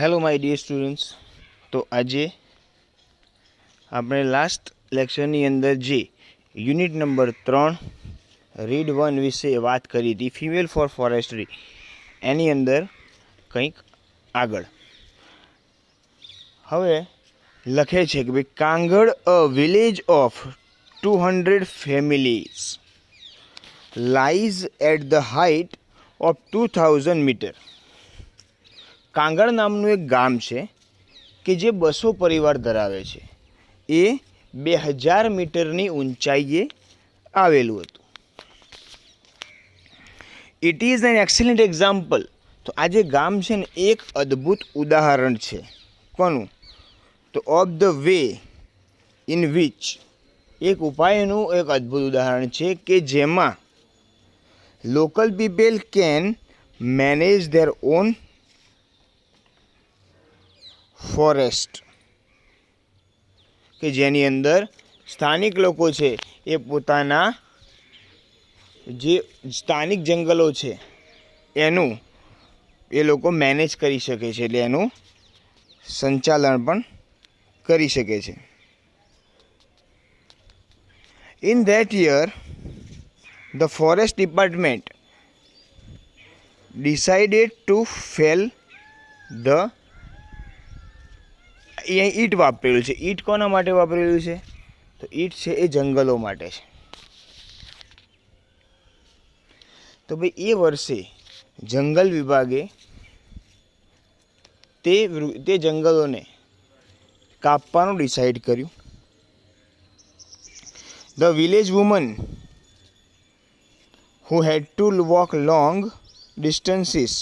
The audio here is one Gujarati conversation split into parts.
Hello my dear students. તો આજે આપણે લાસ્ટ લેક્ચરની અંદર જે યુનિટ નંબર 3 રીડ 1 વિશે વાત કરી હતી, ફિમેલ ફોર ફોરેસ્ટ્રી, એની અંદર કંઈક આગળ હવે લખે છે કે ભાઈ Kangad, a village of 200 families lies at the height of 2000 metre. Kangad નામનું એક ગામ છે કે જે 200 પરિવાર ધરાવે છે. એ 2000 મીટરની ઊંચાઈએ આવેલું હતું. It is an excellent example. તો આ જે ગામ છે ને એક અદ્ભુત ઉદાહરણ છે. કોનું? તો of the way in which, એક ઉપાયનું એક અદ્ભુત ઉદાહરણ છે કે જેમાં local people can manage there on forest, કે જેની અંદર સ્થાનિક લોકો છે એ પોતાના જે સ્થાનિક જંગલો છે એનું એ લોકો મેનેજ કરી શકે છે, એટલે એનું સંચાલન પણ કરી શકે છે. In that year the forest department decided to fail the, અહીંયા ઈંટ વાપરેલું છે. ઈંટ કોના માટે વાપરેલું છે? તો ઈંટ છે એ જંગલો માટે છે. તો ભાઈ એ વર્ષે જંગલ વિભાગે તે જંગલોને કાપવાનું ડિસાઇડ કર્યું. The village woman who had to walk long distances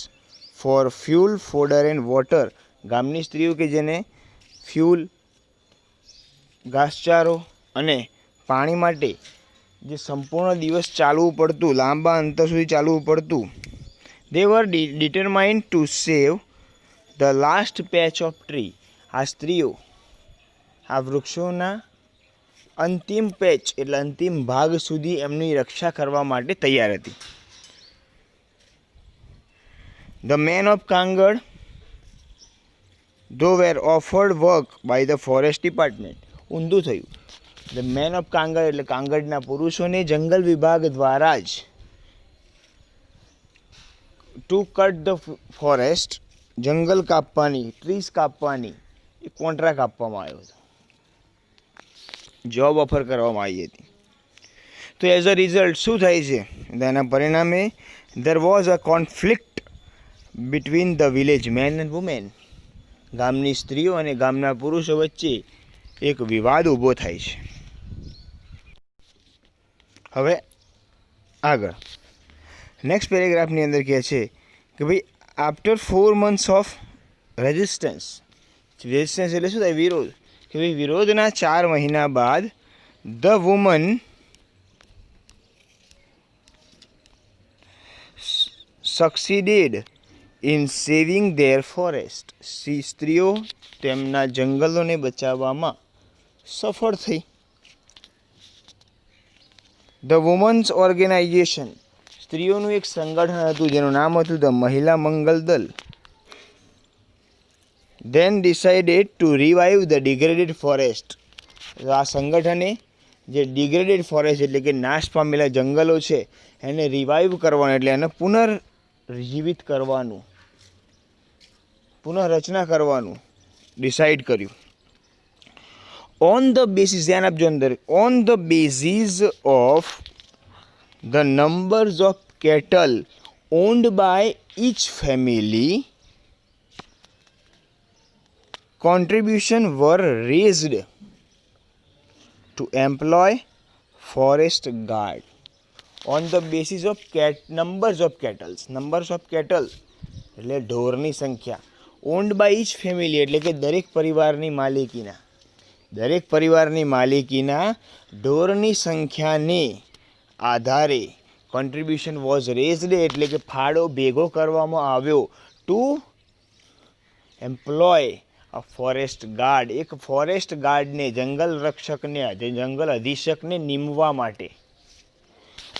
for fuel, fodder and water, ગામની સ્ત્રીઓ કે જેને ફ્યુલ, ઘાસચારો અને પાણી માટે જે સંપૂર્ણ દિવસ ચાલવું પડતું, લાંબા અંતર સુધી ચાલવું પડતું, they were determined to save the last patch of tree. આ સ્ત્રીઓ આ વૃક્ષોના અંતિમ પેચ એટલે અંતિમ ભાગ સુધી એમની રક્ષા કરવા માટે તૈયાર હતી. The main of Kangad though were offered work by the forest department. ઊંધું થયું. ધ મેન ઓફ કાંગડ એટલે કાંગડના પુરુષોને જંગલ વિભાગ દ્વારા જ ટુ કટ ધ ફોરેસ્ટ, જંગલ કાપવાની, ટ્રીઝ કાપવાની એ કોન્ટ્રાક્ટ આપવામાં આવ્યો હતો, જોબ ઓફર કરવામાં આવી હતી. તો એઝ અ રિઝલ્ટ શું થાય છે? તેના પરિણામે there was a conflict between the village men and women. ગામની સ્ત્રીઓ અને ગામના પુરુષો વચ્ચે એક વિવાદ ઊભો થાય છે. હવે આગળ નેક્સ્ટ પેરેગ્રાફની અંદર કહે છે કે ભાઈ after 4 months of resistance, resistance એટલે શું થાય? વિરોધ. કે ભાઈ વિરોધના 4 મહિના બાદ the women succeeded in saving their forest. સ્ત્રીઓ તેમના જંગલોને બચાવવામાં સફળ થઈ. ધ વુમન્સ ઓર્ગેનાઇઝેશન, સ્ત્રીઓનું એક સંગઠન હતું જેનું નામ હતું the Mahila Mangal Dal. Then decided to revive the degraded forest. આ સંગઠને જે ડિગ્રેડેડ ફોરેસ્ટ એટલે કે નાશ પામેલા જંગલો છે એને રિવાઇવ કરવાનું, એટલે એને પુનર્જીવિત કરવાનું, પુનઃરચના કરવાનું ડિસાઇડ કર્યું. ઓન ધ બેસિસ, ધ્યાન આપજો અંદર, on the basis of the numbers of cattle owned by each family, contribution were raised to employ forest guard. On the basis of numbers of cattle, numbers of cattle એટલે ઢોરની સંખ્યા, ઓન્ડ બાય each family એટલે કે દરેક પરિવારની માલિકીના ઢોરની સંખ્યાને આધારે કોન્ટ્રીબ્યુશન વોઝ રેઝડ એટલે કે ફાળો ભેગો કરવામાં આવ્યો to employ a forest guard, એક ફોરેસ્ટ ગાર્ડને, જંગલ રક્ષકને, જંગલ અધિક્ષકને નીમવા માટે.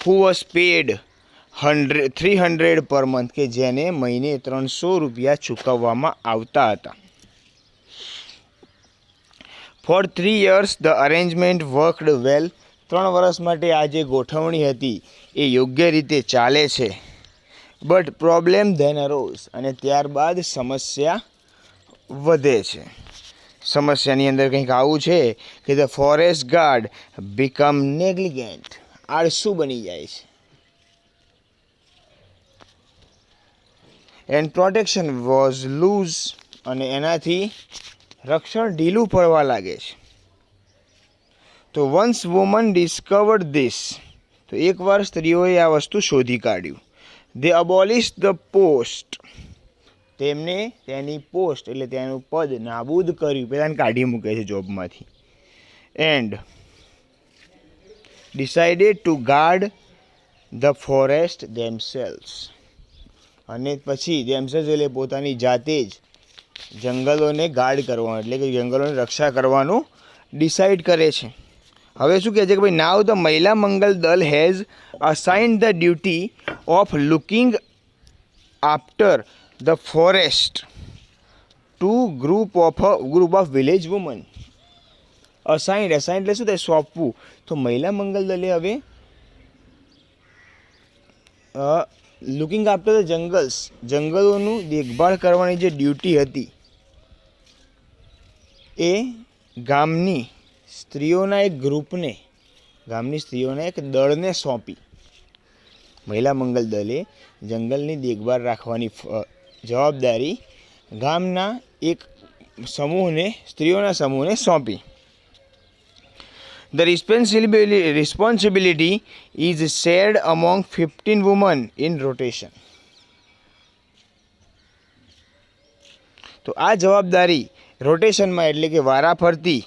Who was pad 300 per month, કે જેને મહિને 300 રૂપિયા ચૂકવવામાં આવતા હતા. For 3 years the arrangement worked well. 3 વર્ષ માટે આ જે ગોઠવણી હતી એ યોગ્ય રીતે ચાલે છે. But problem then arose. અને ત્યારબાદ સમસ્યા વધે છે. સમસ્યાની અંદર કંઈક આવું છે કે the forest guard become negligent. આળસુ બની જાય છે. And protection was loose. અને એનાથી રક્ષણ ઢીલું પડવા લાગે છે. તો વન્સ વુમન ડિસ્કવર્ડ ધીસ. તો એકવાર સ્ત્રીઓએ આ વસ્તુ શોધી કાઢ્યું. દે અબોલિશ ધ પોસ્ટ. તેમને તેની પોસ્ટ એટલે તેનું પદ નાબૂદ કર્યું, પહેલાં કાઢી મૂકે છે જોબમાંથી. And decided to guard the forest themselves. અને પછી ધેમસેલ્વ્સ એટલે પોતાની જાતે જ જંગલોને ગાર્ડ કરવાનું, એટલે કે જંગલોની રક્ષા કરવાનું ડિસાઇડ કરે છે. હવે શું કહે છે કે ભાઈ નાવ the Mahila Mangal Dal has assigned the duty of looking after the forest to group of village woman. Assigned એટલે શું થાય? સોંપવું. તો મહિલા મંગલ દળે હવે લુકિંગ આફ્ટર ધ જંગલ્સ, જંગલોનું દેખભાળ કરવાની જે ડ્યુટી હતી એ ગામની સ્ત્રીઓના એક ગ્રુપને, ગામની સ્ત્રીઓના એક દળને સોંપી. મહિલા મંગલ દળે જંગલની દેખભાળ રાખવાની જવાબદારી ગામના એક સમૂહને, સ્ત્રીઓના સમૂહને સોંપી. The responsibility is shared among 15 women in rotation. તો આ જવાબદારી રોટેશનમાં એટલે કે વારાફરતી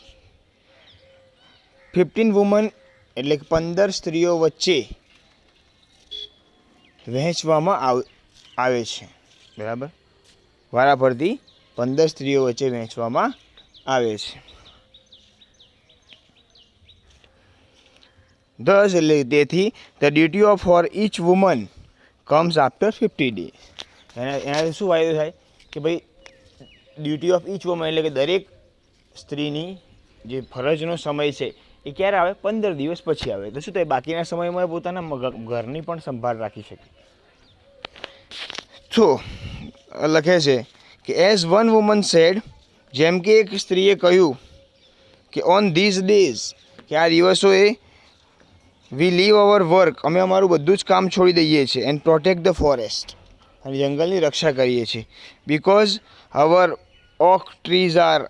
15 વુમન એટલે કે 15 સ્ત્રીઓ વચ્ચે વહેંચવામાં આવે છે. બરાબર? વારાફરતી 15 સ્ત્રીઓ વચ્ચે વહેંચવામાં આવે છે. Thus, તેથી the duty of four each woman comes after 50 days. એનાથી શું ફાયદો થાય કે ભાઈ ડ્યુટી ઓફ ઇચ વુમન એટલે કે દરેક સ્ત્રીની જે ફરજનો સમય છે એ ક્યારે આવે? 15 દિવસ પછી આવે. તો શું થાય? બાકીના સમયમાં પોતાના ઘરની પણ સંભાળ રાખી શકે. તો લખે છે કે એઝ વન વુમન સેડ, જેમ કે એક સ્ત્રીએ કહ્યું કે ઓન ધીઝ ડેઝ, કે આ દિવસોએ વી લીવ અવર વર્ક, અમે અમારું બધું જ કામ છોડી દઈએ છીએ. એન્ડ પ્રોટેક્ટ ધ ફોરેસ્ટ, અને જંગલની રક્ષા કરીએ છીએ. Because our oak trees are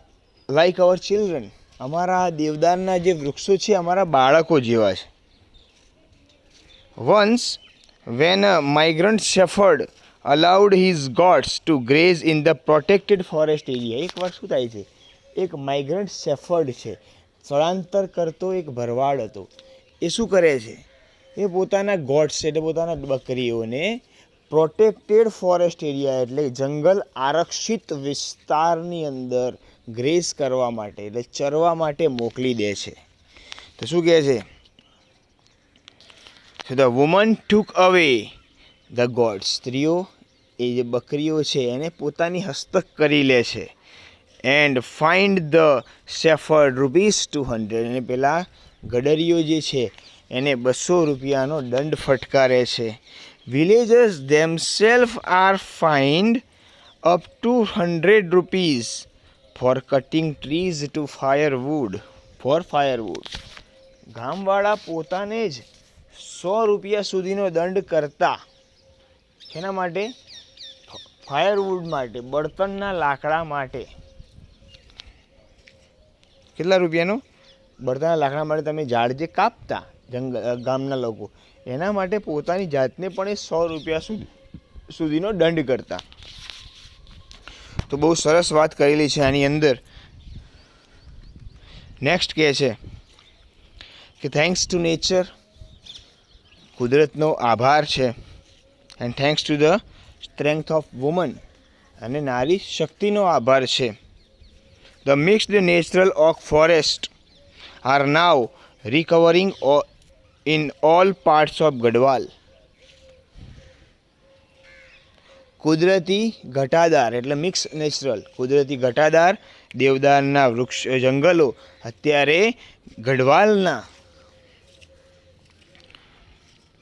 like our children, અમારા દેવદારના જે વૃક્ષો છે અમારા બાળકો જેવા છે. Once when a migrant shepherd allowed his goats to graze in the protected forest area. એક વાર શું થાય છે, એક માઇગ્રન્ટ શેફર્ડ છે, સ્થળાંતર કરતો એક ભરવાડ હતો. એ શું કરે છે? એ પોતાના ગોટ્સ એટલે પોતાના બકરીઓને પ્રોટેક્ટેડ ફોરેસ્ટ એરિયા એટલે જંગલ આરક્ષિત વિસ્તારની અંદર ગ્રેઝ કરવા માટે એટલે ચરવા માટે મોકલી દે છે. તો શું કહે છે? ધ વુમન ટુક અવે ધ ગોડ્સ. સ્ત્રીઓ એ જે બકરીઓ છે એને પોતાની હસ્તક કરી લે છે. And find the shepherd ₹200. અને પેલા ગડરીઓ જે છે એને 200 રૂપિયાનો દંડ ફટકારે છે. Villagers themself are fined up to ₹100 for cutting trees to firewood. ગામવાળા પોતાને જ 100 રૂપિયા સુધીનો દંડ કરતા. એના માટે? ફાયરવુડ માટે, બળતણના લાકડા માટે. કેટલા રૂપિયાનો? બળતણના લાકડા માટે તમે ઝાડ જે કાપતા ગામના લોકો, એના માટે પોતાની જાતને પણ એ 100 રૂપિયા સુધીનો દંડ કરતા. તો બહુ સરસ વાત કરેલી છે આની અંદર. નેક્સ્ટ કહે છે કે થેન્ક્સ ટુ નેચર, કુદરતનો આભાર છે. And thanks to the strength of women, અને નારી શક્તિનો આભાર છે. The mixed natural oak forest are now recovering in all parts of Garhwal. કુદરતી ઘટાદાર એટલે મિક્સ નેચરલ કુદરતી ઘટાદાર દેવદારના વૃક્ષ જંગલો અત્યારે ગઢવાલના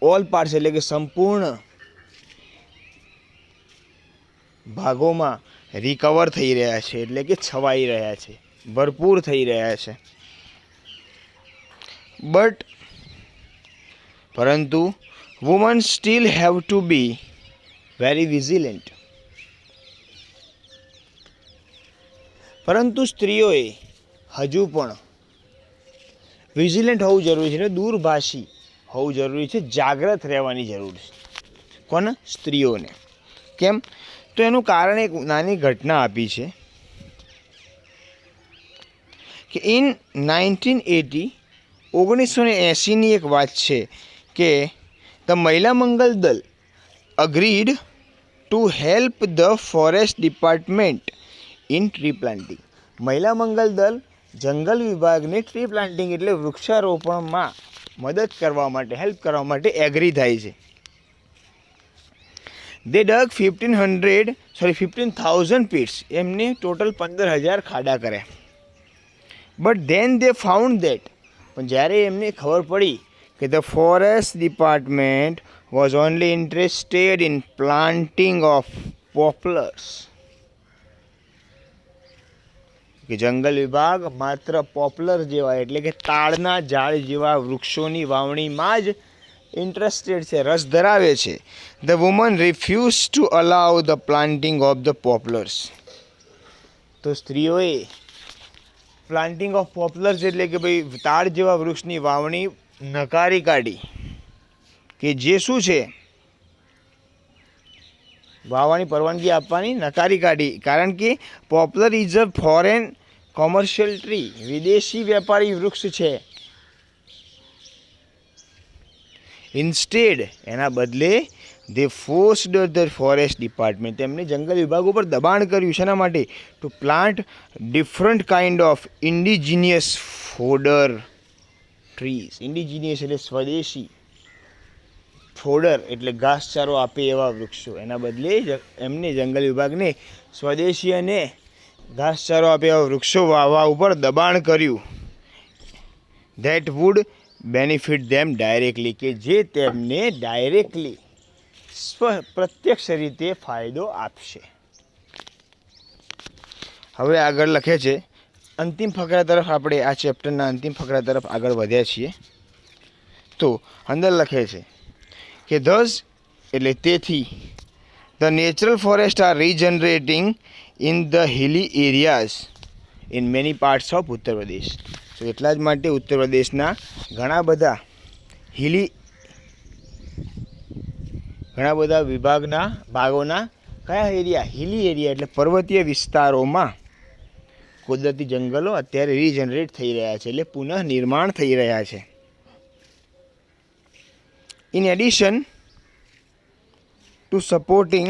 ઓલ પાર્ટ્સ એટલે કે સંપૂર્ણ ભાગોમાં રિકવર થઈ રહ્યા છે, એટલે કે છવાઈ રહ્યા છે, ભરપૂર થઈ રહ્યા છે. પરંતુ woman steel have to be very vigilant. પરંતુ સ્ત્રીઓએ હજુ પણ વિજિલન્ટ હોવું જરૂરી છે, દૂરભાષી હોવું જરૂરી છે, જાગ્રત રહેવાની જરૂર છે. કોને? સ્ત્રીઓને. કેમ? તો એનું કારણ એક નાની ઘટના આપી છે કે ઇન 1980 એક વાત છે કે ધ મહિલા મંગલ દળ agreed to help the forest department in tree planting. મહિલા મંગલ દળ જંગલ વિભાગને ટ્રી પ્લાન્ટિંગ એટલે વૃક્ષારોપણમાં મદદ કરવા માટે, હેલ્પ કરવા માટે એગ્રી થાય છે. દે ડગ 15,000 pits. એમને ટોટલ 15,000 ખાડા કર્યા. But then they found that. પણ જ્યારે એમને ખબર પડી કે the forest department was only interested in planting of poplars, કે જંગલ વિભાગ માત્ર પોપ્લર જેવા એટલે કે તાડના ઝાડ જેવા વૃક્ષોની વાવણીમાં જ ઇન્ટરેસ્ટેડ છે, રસ ધરાવે છે. The women refuse to allow the planting of the poplars. તો સ્ત્રીઓએ પ્લાન્ટિંગ ઓફ પોપ્લર્સ એટલે કે ભાઈ તાડ જેવા વૃક્ષની વાવણી નકારી કાઢી, કે જે શું છે વાવવાની પરવાનગી આપવાની નકારી કાઢી. કારણ કે poplar is a foreign commercial tree, વિદેશી વેપારી વૃક્ષ છે. ઇન્સ્ટેડ એના બદલે they forced the forest department, તેમને જંગલ વિભાગ ઉપર દબાણ કર્યું. શેના માટે? To plant different kind of indigenous fodder trees. Indigenous એટલે સ્વદેશી, ફોડર એટલે ઘાસચારો આપે એવા વૃક્ષો. એના બદલે એમને જંગલ વિભાગને સ્વદેશી અને ઘાસચારો આપે એવા વૃક્ષો વાવવા ઉપર દબાણ કર્યું. That wood benefit them directly, કે જે તેમને ડાયરેક્ટલી પ્રત્યક્ષ રીતે ફાયદો આપશે. હવે આગળ લખે છે અંતિમ ફકરા તરફ. આપણે આ ચેપ્ટરના અંતિમ ફકરા તરફ આગળ વધ્યા છીએ. તો અંદર લખે છે કે ધસ એટલે તેથી the natural forest are regenerating in the hilly areas in many parts of Uttar Pradesh. તો એટલા જ માટે ઉત્તર પ્રદેશના ઘણા બધા વિભાગના ભાગોના કયા એરિયા? હિલી એરિયા એટલે પર્વતીય વિસ્તારોમાં કુદરતી જંગલો અત્યારે રીજનરેટ થઈ રહ્યા છે, એટલે પુનઃ નિર્માણ થઈ રહ્યા છે. In addition to supporting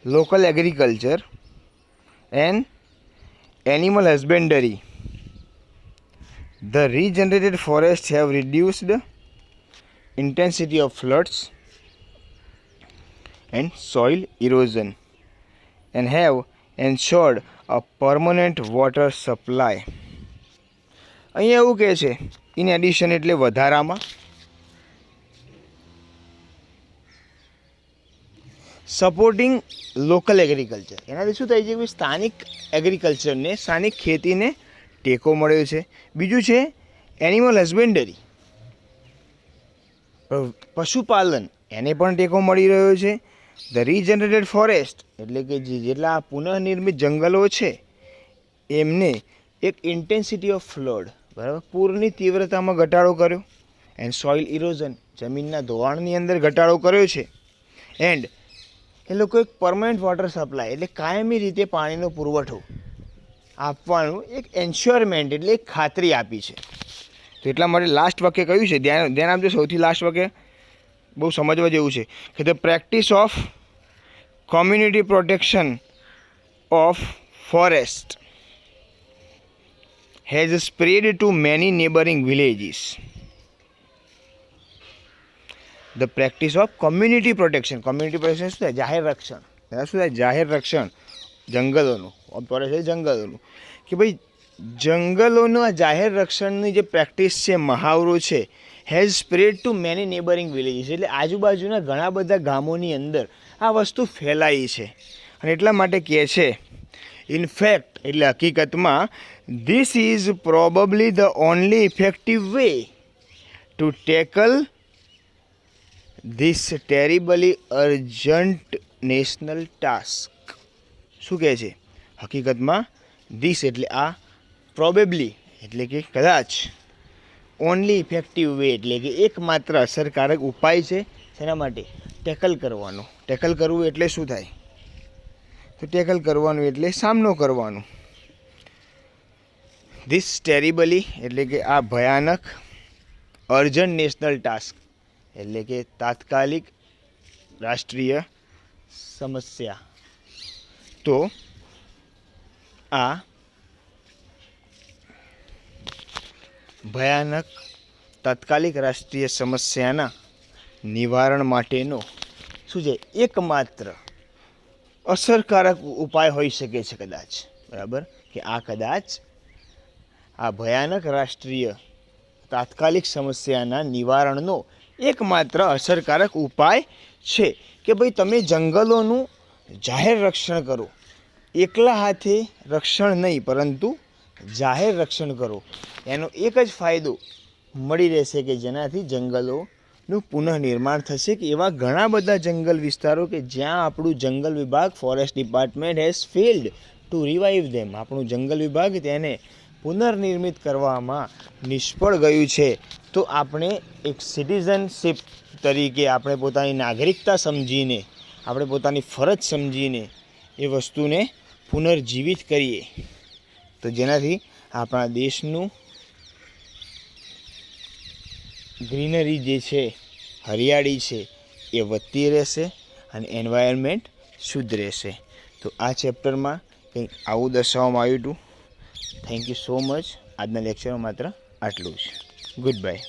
local agriculture and animal husbandry, the regenerated forests have reduced intensity of floods and soil erosion and have ensured a permanent water supply. અહીંયા એવું કહે છે ઇન એડિશન એટલે વધારામાં, સપોર્ટિંગ લોકલ એગ્રીકલ્ચર એનાથી શું થાય છે કે સ્થાનિક એગ્રીકલ્ચરને, સ્થાનિક ખેતીને ટેકો મળ્યો છે. બીજું છે એનિમલ હસબેન્ડરી, પશુપાલન, એને પણ ટેકો મળી રહ્યો છે. ધ રીજનરેટેડ ફોરેસ્ટ એટલે કે જેટલા પુનઃનિર્મિત જંગલો છે એમને એક ઇન્ટેન્સિટી ઓફ ફ્લડ, બરાબર, પૂરની તીવ્રતામાં ઘટાડો કર્યો. એન્ડ સોઇલ ઇરોઝન, જમીનના ધોવાણની અંદર ઘટાડો કર્યો છે. એન્ડ એ લોકો એક પરમનન્ટ વોટર સપ્લાય એટલે કાયમી રીતે પાણીનો પુરવઠો આપવાનું એક એન્શ્યોરમેન્ટ એટલે એક ખાતરી આપી છે. તો એટલા માટે લાસ્ટ વાક્ય કયું છે? ધ્યાન આપજો. સૌથી લાસ્ટ વાક્ય બહુ સમજવા જેવું છે કે the practice of community protection of forest has spread to many neighbouring villages. The practice of community protection. Community protection શું થાય? જાહેર રક્ષણ. શું થાય? જાહેર રક્ષણ જંગલોનું. જંગલોનું કે ભાઈ જંગલોનું આ જાહેર રક્ષણની જે પ્રેક્ટિસ છે, મહાવરો છે, has spread to many neighbouring villages. એટલે આજુબાજુના ઘણા બધા ગામોની અંદર આ વસ્તુ ફેલાઈ છે. અને એટલા માટે કહે છે, ઇનફેક્ટ એટલે હકીકતમાં, this is probably the only effective way to tackle this terribly urgent national task. શું કહે છે? હકીકતમાં ધીસ એટલે આ, પ્રોબેબલી એટલે કે કદાચ, ઓનલી ઇફેક્ટિવ વે એટલે કે એકમાત્ર અસરકારક ઉપાય છે. શેના માટે? ટેકલ કરવાનો. ટેકલ કરવું એટલે શું થાય? તો ટેકલ કરવાનું એટલે સામનો કરવાનો. ધીસ ટેરિબલી એટલે કે આ ભયાનક, અર્જન્ટ નેશનલ ટાસ્ક એટલે કે તાત્કાલિક રાષ્ટ્રીય સમસ્યા. તો આ ભયાનક તાત્કાલિક રાષ્ટ્રીય સમસ્યાના નિવારણ માટેનો શું છે? એકમાત્ર અસરકારક ઉપાય હોઈ શકે છે કદાચ. બરાબર, કે આ કદાચ આ ભયાનક રાષ્ટ્રીય તાત્કાલિક સમસ્યાના નિવારણનો એકમાત્ર અસરકારક ઉપાય છે કે ભાઈ તમે જંગલોનું જાહેર રક્ષણ કરો. એકલા હાથે રક્ષણ નહીં, પરંતુ જાહેર રક્ષણ કરો. એનો એક જ ફાયદો મળી રહેશે કે જેનાથી જંગલોનું પુનઃનિર્માણ થશે. કે એવા ઘણા બધા જંગલ વિસ્તારો કે જ્યાં આપણું જંગલ વિભાગ, forest department has failed to revive them. આપણું જંગલ વિભાગ તેને પુનર્નિર્મિત કરવામાં નિષ્ફળ ગયું છે. તો આપણે એક સિટીઝનશીપ તરીકે આપણે પોતાની નાગરિકતા સમજીને, આપણે પોતાની ફરજ સમજીને એ વસ્તુને પુનર્જીવિત કરીએ, તો જેનાથી આપણા દેશનું ગ્રીનરી જે છે, હરિયાળી છે, એ વધતી રહેશે અને એન્વાયરમેન્ટ શુદ્ધ રહેશે. તો આ ચેપ્ટરમાં કંઈક આવું દર્શાવવામાં આવ્યું હતું. Thank you so much. આજના લેક્ચરમાં માત્ર આટલું જ. Good bye.